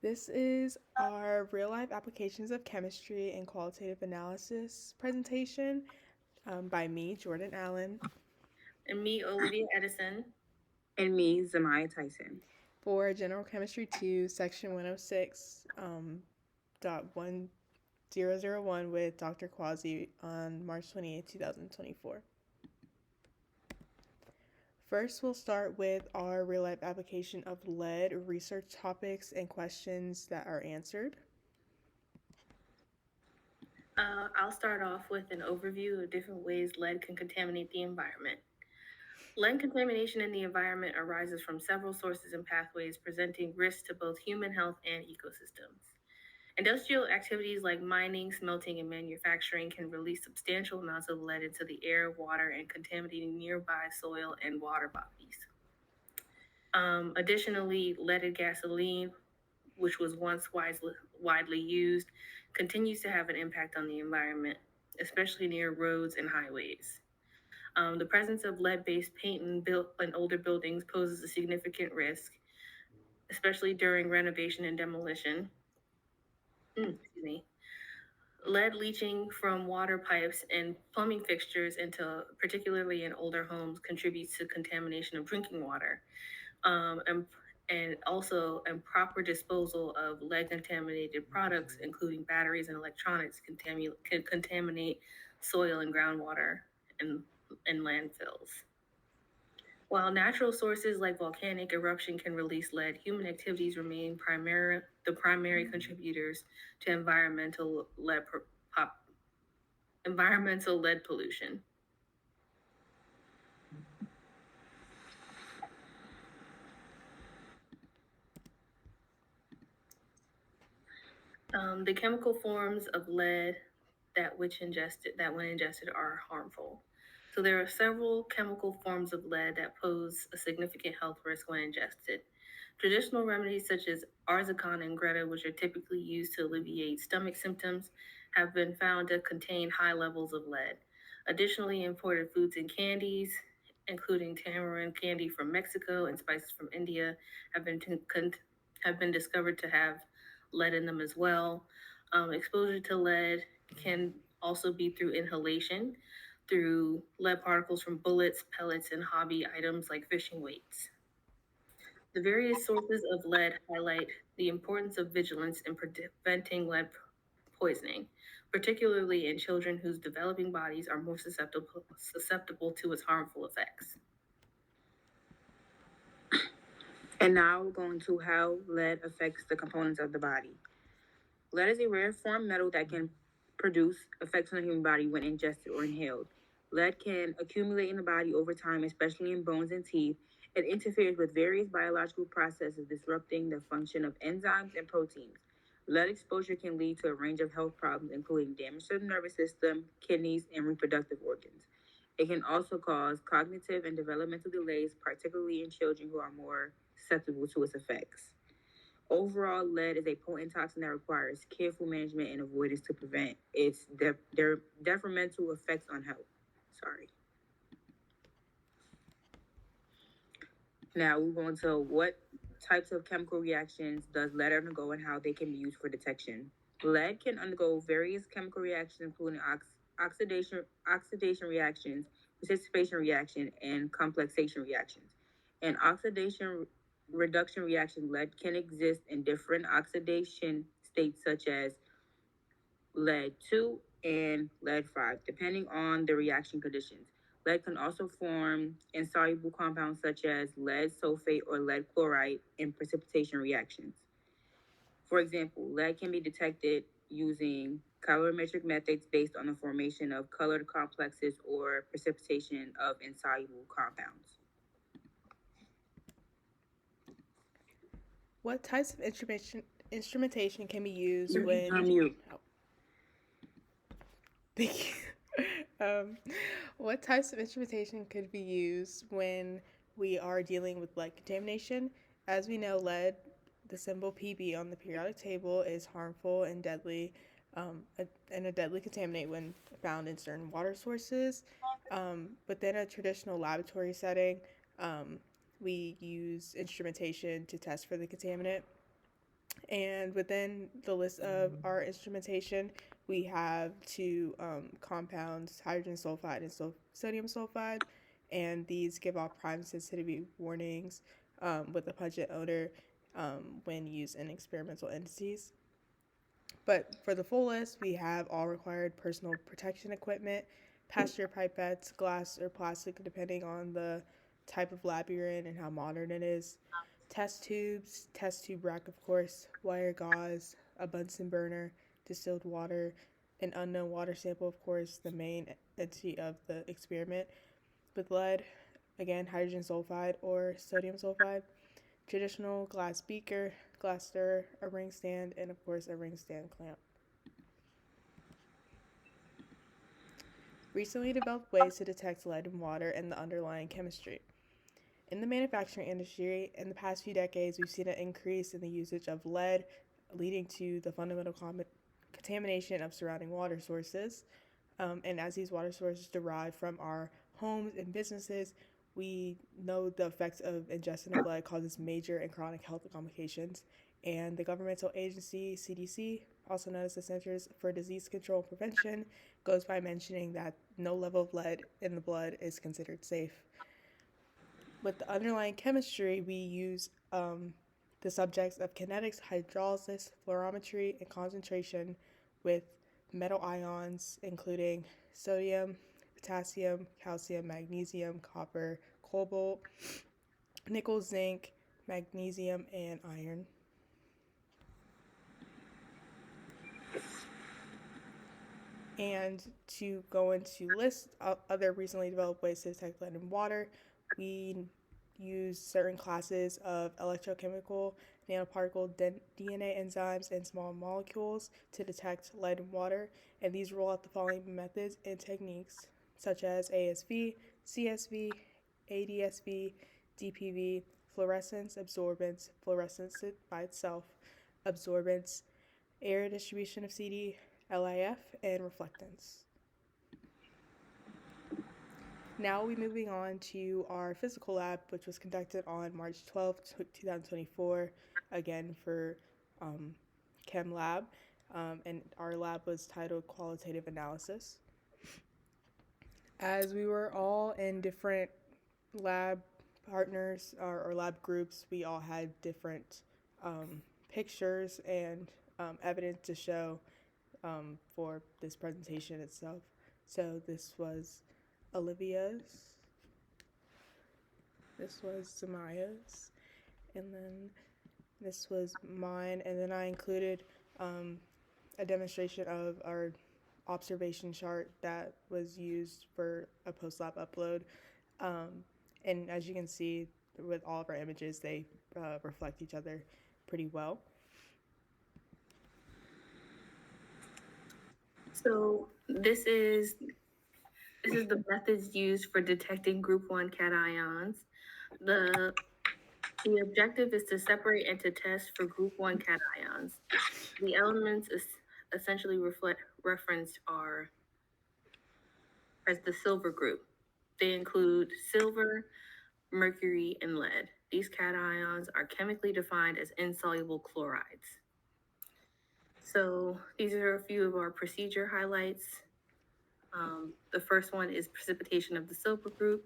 This is our real-life applications of chemistry and qualitative analysis presentation by me, Jordyn Allen, And me, Olivia Edison. And me, Zamiah Tyson. for General Chemistry 2, Section 106, dot 1001 with Dr. Quasi on March 28, 2024. First, we'll start with our real-life application of lead research topics and questions that are answered. I'll start off with an overview of different ways lead can contaminate the environment. Lead contamination in the environment arises from several sources and pathways, presenting risks to both human health and ecosystems. Industrial activities like mining, smelting, and manufacturing can release substantial amounts of lead into the air, water, and contaminating nearby soil and water bodies. Additionally, leaded gasoline, which was once widely used, continues to have an impact on the environment, especially near roads and highways. The presence of lead-based paint in older buildings poses a significant risk, especially during renovation and demolition. Excuse me. Lead leaching from water pipes and plumbing fixtures into, particularly in older homes, contributes to contamination of drinking water. And also improper disposal of lead contaminated products, including batteries and electronics, can contaminate soil and groundwater and landfills. While natural sources like volcanic eruption can release lead, human activities remain the primary contributors to environmental lead pollution. The chemical forms of lead that when ingested are harmful. So there are several chemical forms of lead that pose a significant health risk when ingested. Traditional remedies such as Arzicon and Greta, which are typically used to alleviate stomach symptoms, have been found to contain high levels of lead. Additionally, imported foods and candies, including tamarind candy from Mexico and spices from India, have been discovered to have lead in them as well. Exposure to lead can also be through inhalation, through lead particles from bullets, pellets, and hobby items like fishing weights. The various sources of lead highlight the importance of vigilance in preventing lead poisoning, particularly in children whose developing bodies are more susceptible to its harmful effects. And now we're going to how lead affects the components of the body. Lead is a rare form metal that can produce effects on the human body when ingested or inhaled. Lead can accumulate in the body over time, especially in bones and teeth. It interferes with various biological processes, disrupting the function of enzymes and proteins. Lead exposure can lead to a range of health problems, including damage to the nervous system, kidneys, and reproductive organs. It can also cause cognitive and developmental delays, particularly in children who are more susceptible to its effects. Overall, lead is a potent toxin that requires careful management and avoidance to prevent its detrimental effects on health. Sorry. Now we're going to what types of chemical reactions does lead undergo and how they can be used for detection. Lead can undergo various chemical reactions, including oxidation reactions, precipitation reaction, and complexation reactions. In oxidation reduction reaction, lead can exist in different oxidation states, such as lead 2 and lead 5, depending on the reaction conditions. Lead can also form insoluble compounds such as lead sulfate or lead chloride in precipitation reactions. For example, lead can be detected using colorimetric methods based on the formation of colored complexes or precipitation of insoluble compounds. What types of instrumentation can be used You when... unmute. Oh. Thank you. What types of instrumentation could be used when we are dealing with lead contamination? As we know, lead, the symbol Pb on the periodic table, is harmful and deadly, and a deadly contaminant when found in certain water sources. But then a traditional laboratory setting, we use instrumentation to test for the contaminant. And within the list of our instrumentation, we have two compounds, hydrogen sulfide and sodium sulfide, and these give off prime sensitivity warnings with a pungent odor when used in experimental entities. But for the full list, we have all required personal protection equipment, pasture pipettes, glass or plastic, depending on the type of lab you're in and how modern it is, test tubes, test tube rack, of course, wire gauze, a Bunsen burner, distilled water, an unknown water sample, of course, the main entity of the experiment, with lead, again, hydrogen sulfide or sodium sulfide, traditional glass beaker, glass stirrer, a ring stand, and of course a ring stand clamp. Recently developed ways to detect lead in water and the underlying chemistry. In the manufacturing industry, in the past few decades, we've seen an increase in the usage of lead, leading to the fundamental contamination of surrounding water sources. And as these water sources derive from our homes and businesses, we know the effects of ingestion of lead causes major and chronic health complications. And the governmental agency, CDC, also known as the Centers for Disease Control and Prevention, goes by mentioning that no level of lead in the blood is considered safe. With the underlying chemistry, we use the subjects of kinetics, hydrolysis, fluorometry, and concentration with metal ions, including sodium, potassium, calcium, magnesium, copper, cobalt, nickel, zinc, magnesium, and iron. And to go into list other recently developed ways to detect lead in water, we use certain classes of electrochemical, nanoparticle, DNA enzymes, and small molecules to detect lead in water. And these roll out the following methods and techniques, such as ASV, CSV, ADSV, DPV, fluorescence, absorbance, fluorescence by itself, absorbance, air distribution of CD, LIF, and reflectance. Now we're moving on to our physical lab, which was conducted on March 12th, 2024, again for Chem Lab, and our lab was titled Qualitative Analysis. As we were all in different lab partners or lab groups, we all had different pictures and evidence to show for this presentation itself. So this was Olivia's, this was Zamiah's, and then this was mine, and then I included a demonstration of our observation chart that was used for a post-lab upload. And as you can see, with all of our images, they reflect each other pretty well. So this is the methods used for detecting group 1 cations. The objective is to separate and to test for group 1 cations. The elements essentially referenced are as the silver group. They include silver, mercury, and lead. These cations are chemically defined as insoluble chlorides. So these are a few of our procedure highlights. The first one is precipitation of the silver group,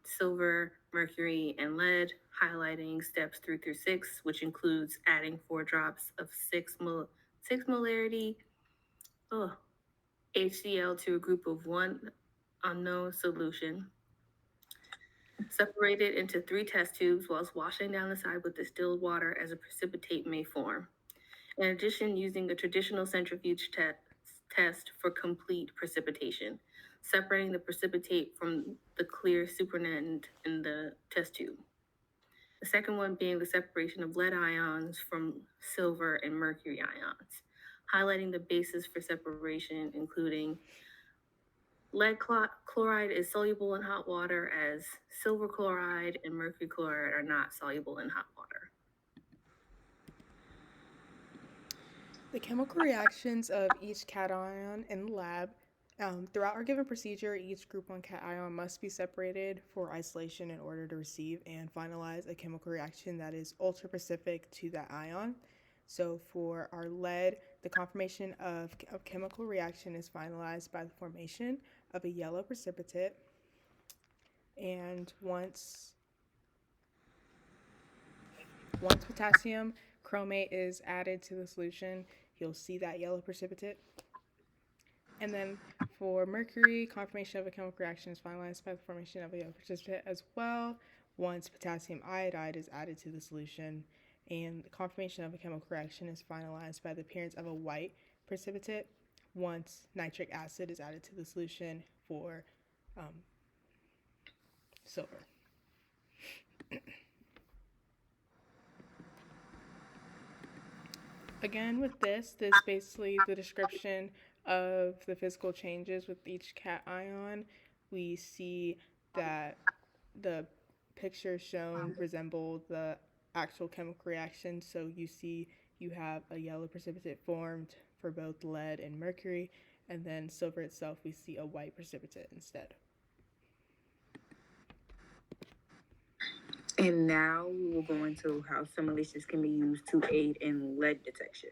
silver, mercury, and lead, highlighting steps 3 through 6, which includes adding 4 drops of 6 molarity HCl to a group of 1 unknown solution. Separated into 3 test tubes whilst washing down the side with distilled water as a precipitate may form. In addition, using a traditional centrifuge test for complete precipitation, separating the precipitate from the clear supernatant in the test tube. The second one being the separation of lead ions from silver and mercury ions, highlighting the basis for separation, including lead chloride is soluble in hot water, as silver chloride and mercury chloride are not soluble in hot water. The chemical reactions of each cation in the lab, Throughout our given procedure, each group 1 cation must be separated for isolation in order to receive and finalize a chemical reaction that is ultra-specific to that ion. So for our lead, the conformation of a chemical reaction is finalized by the formation of a yellow precipitate. And once potassium chromate is added to the solution, you'll see that yellow precipitate. And then for mercury, conformation of a chemical reaction is finalized by the formation of a yellow precipitate as well once potassium iodide is added to the solution. And the conformation of a chemical reaction is finalized by the appearance of a white precipitate once nitric acid is added to the solution for silver. Again, with this basically the description of the physical changes with each cation. We see that the pictures shown resemble the actual chemical reaction. So you see you have a yellow precipitate formed for both lead and mercury, and then silver itself, we see a white precipitate instead. And now we will go into how simulations can be used to aid in lead detection.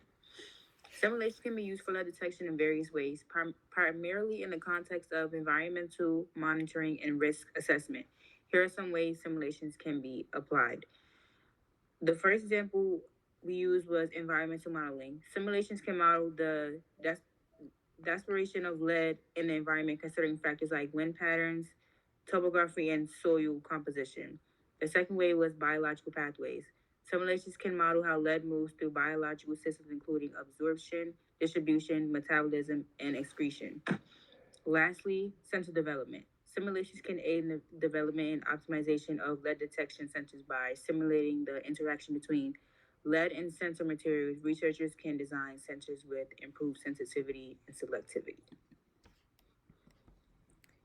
Simulations can be used for lead detection in various ways, primarily in the context of environmental monitoring and risk assessment. Here are some ways simulations can be applied. The first example we used was environmental modeling. Simulations can model the dispersion of lead in the environment, considering factors like wind patterns, topography, and soil composition. The second way was biological pathways. Simulations can model how lead moves through biological systems, including absorption, distribution, metabolism, and excretion. Lastly, sensor development. Simulations can aid in the development and optimization of lead detection sensors by simulating the interaction between lead and sensor materials. Researchers can design sensors with improved sensitivity and selectivity.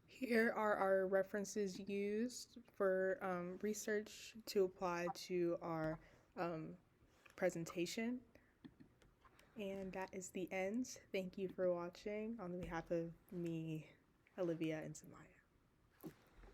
Here are our references used for research to apply to our presentation. And that is the end. Thank you for watching on behalf of me, Olivia, and Zamiah.